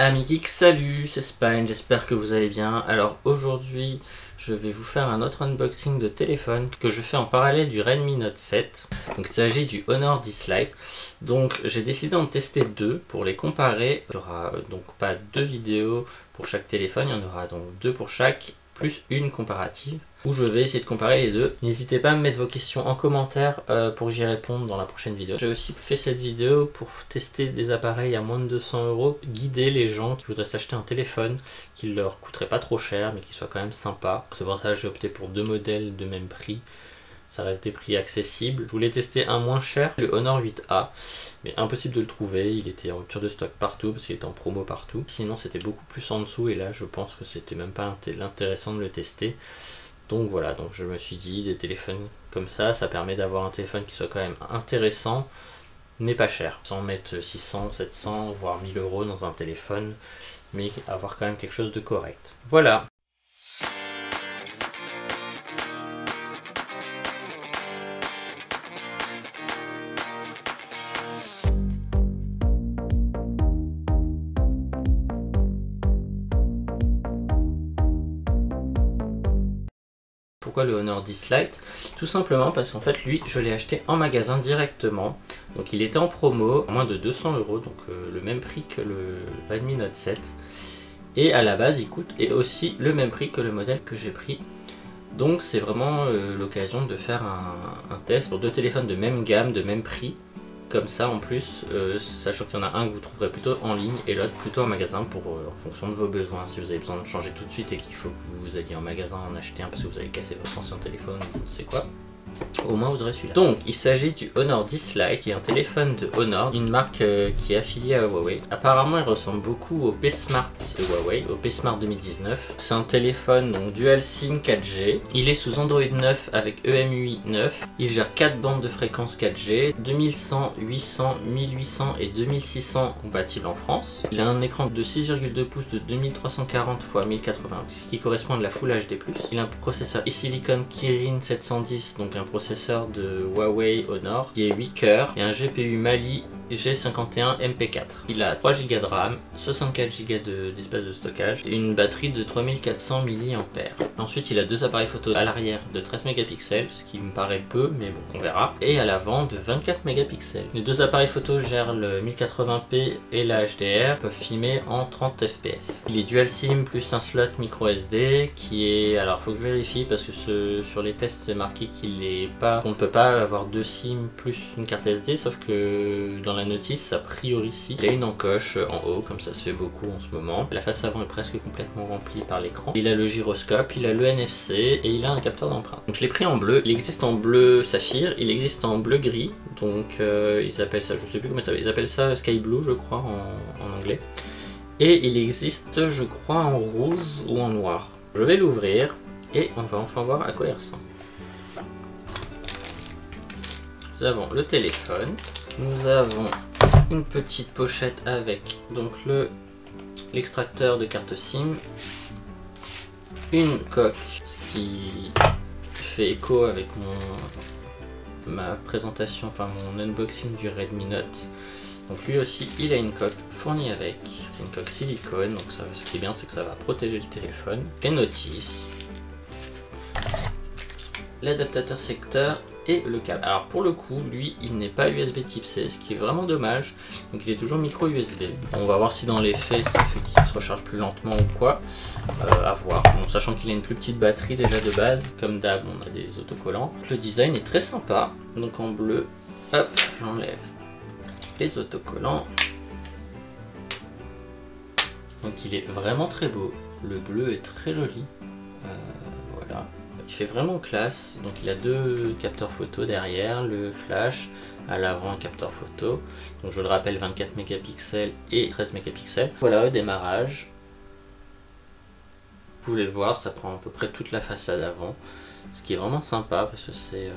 Amis geeks, salut, c'est Spine, j'espère que vous allez bien. Alors aujourd'hui, je vais vous faire un autre unboxing de téléphone que je fais en parallèle du Redmi Note 7. Donc il s'agit du Honor 10 Lite. Donc j'ai décidé d'en tester deux pour les comparer. Il n'y aura donc pas deux vidéos pour chaque téléphone, il y en aura donc deux pour chaque, plus une comparative, où je vais essayer de comparer les deux. N'hésitez pas à me mettre vos questions en commentaire pour que j'y réponde dans la prochaine vidéo. J'ai aussi fait cette vidéo pour tester des appareils à moins de 200 €, guider les gens qui voudraient s'acheter un téléphone qui leur coûterait pas trop cher mais qui soit quand même sympa. C'est pour ça que j'ai opté pour deux modèles de même prix. Ça reste des prix accessibles. Je voulais tester un moins cher, le Honor 8A, mais impossible de le trouver, il était en rupture de stock partout parce qu'il était en promo partout. Sinon c'était beaucoup plus en dessous et là je pense que c'était même pas intéressant de le tester. Donc voilà, donc je me suis dit des téléphones comme ça permet d'avoir un téléphone qui soit quand même intéressant mais pas cher. Sans mettre 600, 700 voire 1000 € dans un téléphone, mais avoir quand même quelque chose de correct. Voilà. Pourquoi le Honor 10 Lite? Tout simplement parce qu'en fait lui je l'ai acheté en magasin directement, donc il était en promo à moins de 200 €, donc le même prix que le Redmi Note 7, et à la base il coûte et aussi le même prix que le modèle que j'ai pris. Donc c'est vraiment l'occasion de faire un test sur deux téléphones de même gamme, de même prix, comme ça en plus, sachant qu'il y en a un que vous trouverez plutôt en ligne et l'autre plutôt en magasin pour en fonction de vos besoins. Si vous avez besoin de changer tout de suite et qu'il faut que vous alliez en magasin en acheter un parce que vous avez cassé votre ancien téléphone ou je ne sais quoi, au moins vous aurez celui-là. Donc il s'agit du Honor 10 Lite, qui est un téléphone de Honor, une marque qui est affiliée à Huawei. Apparemment il ressemble beaucoup au P Smart de Huawei, au P Smart 2019. C'est un téléphone donc dual SIM 4G. Il est sous Android 9 avec EMUI 9. Il gère 4 bandes de fréquence 4G, 2100, 800, 1800 et 2600 compatibles en France. Il a un écran de 6,2 pouces de 2340 x 1080, ce qui correspond à de la Full HD+. Il a un processeur e-Silicon Kirin 710, donc un processeur de Huawei Honor qui est 8 cœurs, et un GPU Mali G51 MP4. Il a 3 Go de RAM, 64 Go d'espace de stockage et une batterie de 3400 mAh. Ensuite il a deux appareils photo à l'arrière de 13 mégapixels, ce qui me paraît peu mais bon on verra, et à l'avant de 24 mégapixels. Les deux appareils photo gèrent le 1080p et la HDR, peuvent filmer en 30 fps. Il est dual SIM plus un slot micro SD qui est, alors faut que je vérifie parce que sur les tests c'est marqué qu'il est pas, qu'on ne peut pas avoir deux SIM plus une carte SD, sauf que dans la notice, a priori si. Il a une encoche en haut, comme ça se fait beaucoup en ce moment. La face avant est presque complètement remplie par l'écran. Il a le gyroscope, il a le NFC et il a un capteur d'empreinte. Donc je l'ai pris en bleu. Il existe en bleu saphir, il existe en bleu gris. Donc ils appellent ça, je sais plus comment ça s'appelle, ils appellent ça Sky Blue je crois en anglais. Et il existe je crois en rouge ou en noir. Je vais l'ouvrir et on va enfin voir à quoi il ressemble. Nous avons le téléphone. Nous avons une petite pochette avec donc l'extracteur de carte SIM, une coque, ce qui fait écho avec ma présentation, enfin mon unboxing du Redmi Note. Donc lui aussi il a une coque fournie avec, c'est une coque silicone, donc ça, ce qui est bien c'est que ça va protéger le téléphone. Et notice, l'adaptateur secteur et le câble. Alors pour le coup, lui, il n'est pas USB type C, ce qui est vraiment dommage. Donc il est toujours micro USB. On va voir si dans les faits, ça fait qu'il se recharge plus lentement ou quoi. À voir. Bon, sachant qu'il a une plus petite batterie déjà de base. Comme d'hab, on a des autocollants. Le design est très sympa. Donc en bleu, hop, j'enlève les autocollants. Donc il est vraiment très beau. Le bleu est très joli. Voilà. Il fait vraiment classe, donc il a deux capteurs photo derrière, le flash, à l'avant un capteur photo, donc je le rappelle 24 mégapixels et 13 mégapixels. Voilà, au démarrage, vous pouvez le voir, ça prend à peu près toute la façade avant, ce qui est vraiment sympa parce que c'est,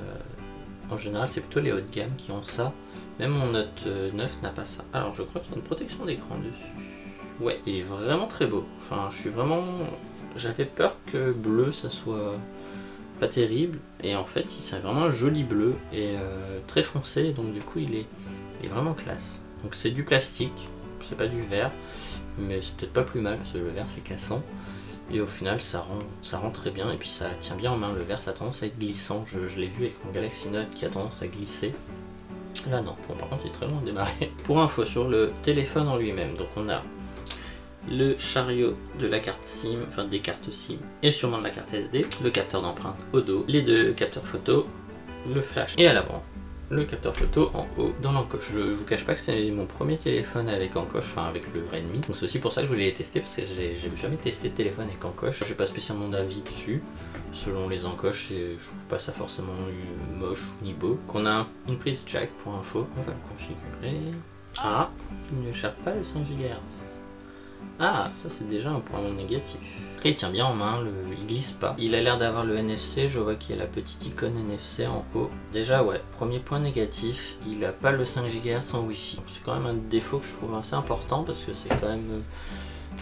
en général c'est plutôt les haut de gamme qui ont ça, même mon Note 9 n'a pas ça. Alors je crois qu'il y a une protection d'écran dessus, ouais, il est vraiment très beau, enfin je suis vraiment, j'avais peur que bleu ça soit pas terrible, et en fait c'est vraiment un joli bleu et très foncé, donc du coup il est vraiment classe. Donc c'est du plastique, c'est pas du verre, mais c'est peut-être pas plus mal parce que le verre c'est cassant. Et au final ça rend très bien et puis ça tient bien en main. Le verre ça a tendance à être glissant, je l'ai vu avec mon Galaxy Note qui a tendance à glisser. Là non, bon, par contre il est très loin de démarrer. Pour info sur le téléphone en lui-même, donc on a le chariot de la carte SIM, enfin des cartes SIM et sûrement de la carte SD, le capteur d'empreinte au dos, les deux capteurs photo, le flash et à l'avant le capteur photo en haut dans l'encoche. Je vous cache pas que c'est mon premier téléphone avec encoche, enfin avec le Redmi, donc c'est aussi pour ça que je voulais les tester parce que j'ai jamais testé de téléphone avec encoche. J'ai pas spécialement d'avis dessus, selon les encoches je trouve pas ça forcément moche ni beau. Qu'on a une prise jack pour info, on va le configurer. Ah, il ne charge pas le 5 GHz. Ah, ça c'est déjà un point négatif. Après il tient bien en main, il glisse pas. Il a l'air d'avoir le NFC, je vois qu'il y a la petite icône NFC en haut. Déjà ouais, premier point négatif, il a pas le 5 GHz en Wi-Fi. C'est quand même un défaut que je trouve assez important parce que c'est quand même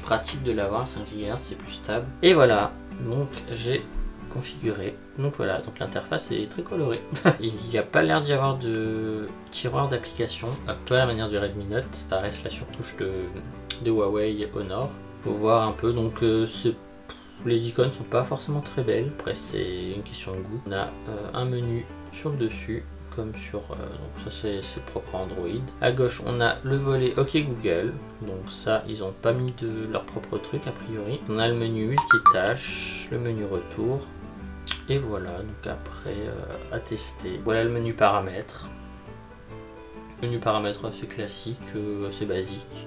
pratique de l'avoir, le 5 GHz c'est plus stable. Et voilà, donc j'ai configuré. Donc voilà, donc l'interface est très colorée. Il n'y a pas l'air d'y avoir de tiroir d'application, un peu à la manière du Redmi Note. Ça reste la surcouche de Huawei Honor. Faut voir un peu, donc les icônes sont pas forcément très belles. Après c'est une question de goût. On a un menu sur le dessus, comme sur donc ça c'est propre à Android. À gauche on a le volet OK Google, donc ça ils ont pas mis de leur propre truc a priori. On a le menu multitâche, le menu retour. Et voilà, donc après à tester. Voilà le menu paramètres. Menu paramètres assez classique, assez basique.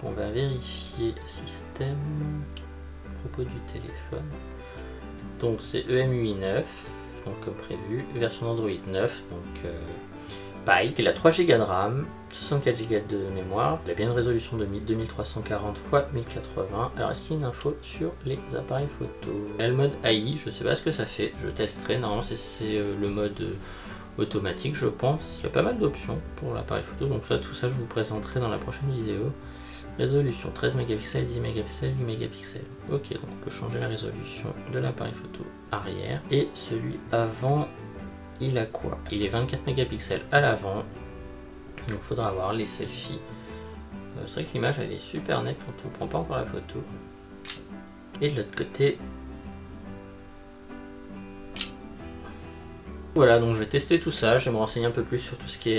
On va vérifier système à propos du téléphone. Donc c'est EMUI 9, donc comme prévu, version Android 9, donc Pie. Il a 3 Go de RAM, 64 Go de mémoire, il a bien une résolution de 2340 x 1080. Alors est-ce qu'il y a une info sur les appareils photo? Il y a le mode AI, je sais pas ce que ça fait, je testerai, normalement c'est le mode automatique je pense. Il y a pas mal d'options pour l'appareil photo, donc ça, tout ça je vous présenterai dans la prochaine vidéo. Résolution 13 mégapixels, 10 mégapixels, 8 mégapixels. Ok, donc on peut changer la résolution de l'appareil photo arrière. Et celui avant, il a quoi? Il est 24 mégapixels à l'avant. Donc il faudra voir les selfies. C'est vrai que l'image elle est super nette quand on prend pas encore la photo. Et de l'autre côté, voilà, donc je vais tester tout ça, je vais me renseigner un peu plus sur tout ce qui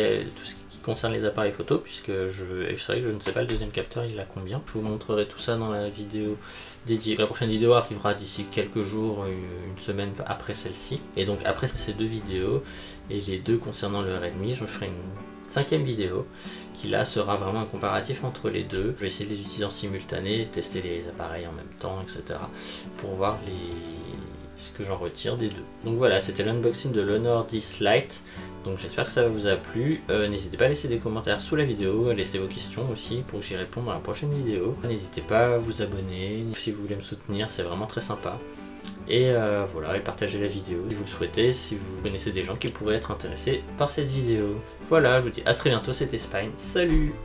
concerne les appareils photo, puisque c'est vrai que je ne sais pas le deuxième capteur il a combien. Je vous montrerai tout ça dans la vidéo dédiée. La prochaine vidéo arrivera d'ici quelques jours, une semaine après celle-ci. Et donc après ces deux vidéos, et les deux concernant le Redmi, je ferai une 5e vidéo qui là sera vraiment un comparatif entre les deux. Je vais essayer de les utiliser en simultané, tester les appareils en même temps, etc. pour voir ce que j'en retire des deux. Donc voilà, c'était l'unboxing de l'Honor 10 Lite. Donc j'espère que ça vous a plu. N'hésitez pas à laisser des commentaires sous la vidéo, à laisser vos questions aussi pour que j'y réponde dans la prochaine vidéo. N'hésitez pas à vous abonner si vous voulez me soutenir, c'est vraiment très sympa. Et voilà, et partagez la vidéo si vous le souhaitez, si vous connaissez des gens qui pourraient être intéressés par cette vidéo. Voilà, je vous dis à très bientôt, c'était Spine, salut!